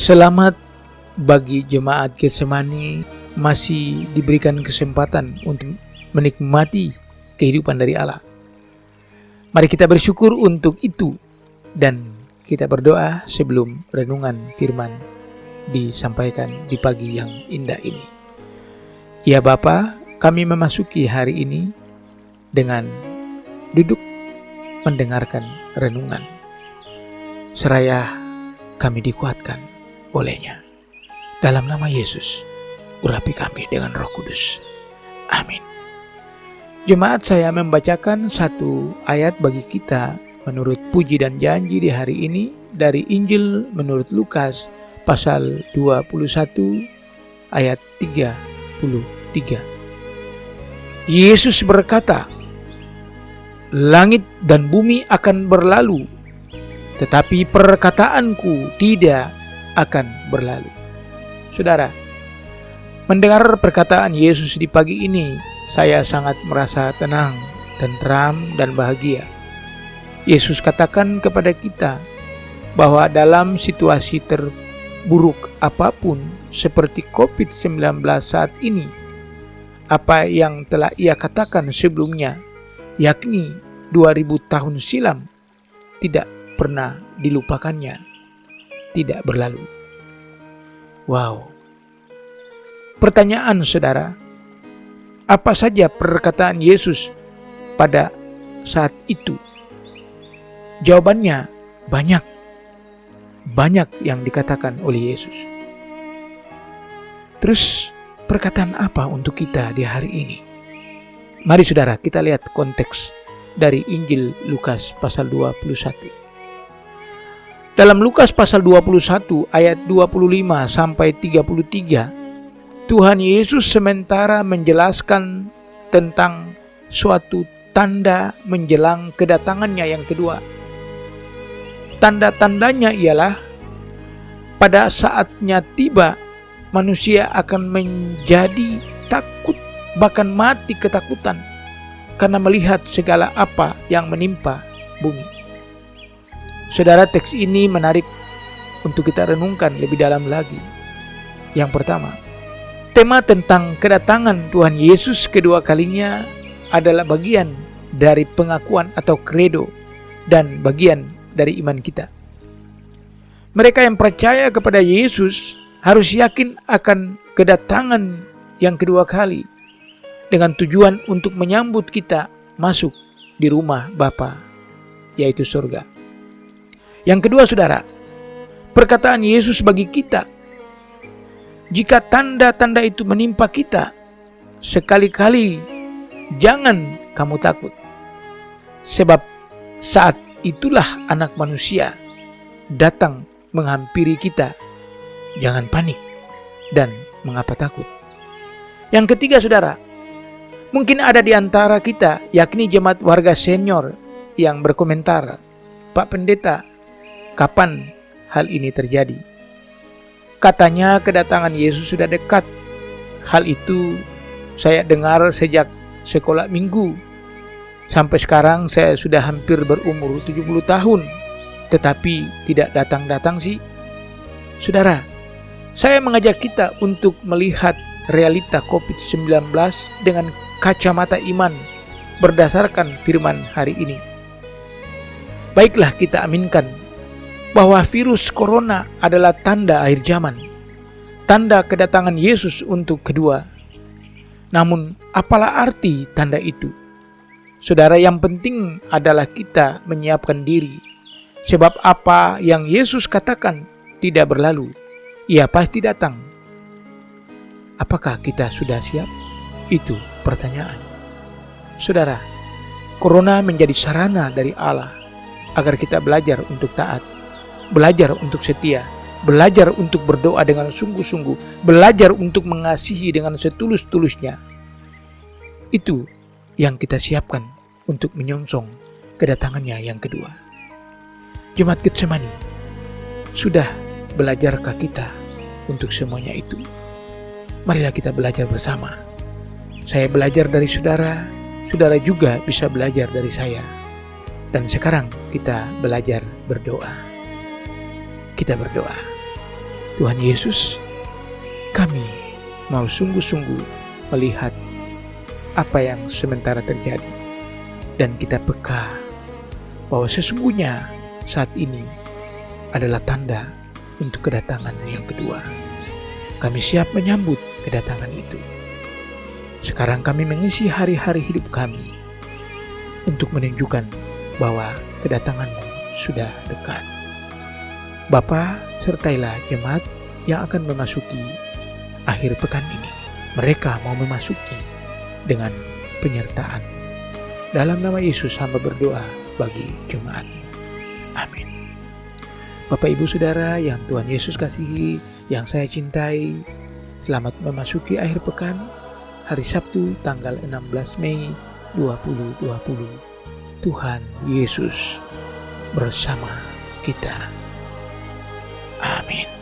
Selamat bagi jemaat Getsemani masih diberikan kesempatan untuk menikmati kehidupan dari Allah. Mari kita bersyukur untuk itu dan kita berdoa sebelum renungan firman disampaikan di pagi yang indah ini. Ya Bapa, kami memasuki hari ini dengan duduk mendengarkan renungan. Seraya kami dikuatkan olehnya. Dalam nama Yesus, urapi kami dengan Roh Kudus. Amin. Jemaat, saya membacakan satu ayat bagi kita menurut puji dan janji di hari ini dari Injil menurut Lukas pasal 21 ayat 33. Yesus berkata, "Langit dan bumi akan berlalu, tetapi perkataanku tidak akan berlalu." Saudara, mendengar perkataan Yesus di pagi ini, saya sangat merasa tenang, tentram, dan bahagia. Yesus katakan kepada kita bahwa dalam situasi terburuk apapun seperti COVID-19 saat ini, apa yang telah Ia katakan sebelumnya, yakni 2000 tahun silam, tidak pernah dilupakannya, tidak berlalu. Wow. Pertanyaan saudara, apa saja perkataan Yesus pada saat itu? Jawabannya banyak yang dikatakan oleh Yesus. Terus perkataan apa untuk kita di hari ini? Mari saudara, kita lihat konteks dari Injil Lukas pasal 21. Dalam Lukas pasal 21 ayat 25 sampai 33, Tuhan Yesus sementara menjelaskan tentang suatu tanda menjelang kedatangannya yang kedua. Tanda-tandanya ialah pada saatnya tiba, manusia akan menjadi takut, bahkan mati ketakutan karena melihat segala apa yang menimpa bumi. Saudara, teks ini menarik untuk kita renungkan lebih dalam lagi. Yang pertama, tema tentang kedatangan Tuhan Yesus kedua kalinya adalah bagian dari pengakuan atau kredo dan bagian dari iman kita. Mereka yang percaya kepada Yesus harus yakin akan kedatangan yang kedua kali dengan tujuan untuk menyambut kita masuk di rumah Bapa, yaitu surga. Yang kedua saudara, perkataan Yesus bagi kita, jika tanda-tanda itu menimpa kita, sekali-kali jangan kamu takut. Sebab saat itulah Anak Manusia datang menghampiri kita. Jangan panik dan mengapa takut. Yang ketiga saudara, mungkin ada di antara kita, yakni jemaat warga senior, yang berkomentar, "Pak Pendeta, kapan hal ini terjadi? Katanya kedatangan Yesus sudah dekat. Hal itu saya dengar sejak sekolah minggu. Sampai sekarang saya sudah hampir berumur 70 tahun, tetapi tidak datang-datang sih." Saudara, saya mengajak kita untuk melihat realita COVID-19 dengan kacamata iman berdasarkan firman hari ini. Baiklah, kita aminkan bahwa virus corona adalah tanda akhir zaman, tanda kedatangan Yesus untuk kedua. Namun, apalah arti tanda itu? Saudara, yang penting adalah kita menyiapkan diri. Sebab apa yang Yesus katakan tidak berlalu, Ia pasti datang. Apakah kita sudah siap? Itu pertanyaan. Saudara, corona menjadi sarana dari Allah agar kita belajar untuk taat, belajar untuk setia, belajar untuk berdoa dengan sungguh-sungguh, belajar untuk mengasihi dengan setulus-tulusnya. Itu yang kita siapkan untuk menyongsong kedatangannya yang kedua. Jemaat Getsemani, sudah belajarkah kita untuk semuanya itu? Marilah kita belajar bersama. Saya belajar dari saudara, saudara juga bisa belajar dari saya. Dan sekarang kita belajar berdoa. Kita berdoa. Tuhan Yesus, kami mau sungguh-sungguh melihat apa yang sementara terjadi, dan kita peka bahwa sesungguhnya saat ini adalah tanda untuk kedatangan yang kedua. Kami siap menyambut kedatangan itu. Sekarang kami mengisi hari-hari hidup kami untuk menunjukkan bahwa kedatangan-Mu sudah dekat. Bapa, sertailah jemaat yang akan memasuki akhir pekan ini. Mereka mau memasuki dengan penyertaan. Dalam nama Yesus hamba berdoa bagi jemaat-Mu. Amin. Bapak, Ibu, Saudara yang Tuhan Yesus kasihi, yang saya cintai, selamat memasuki akhir pekan, hari Sabtu tanggal 16 Mei 2020. Tuhan Yesus bersama kita. Amin.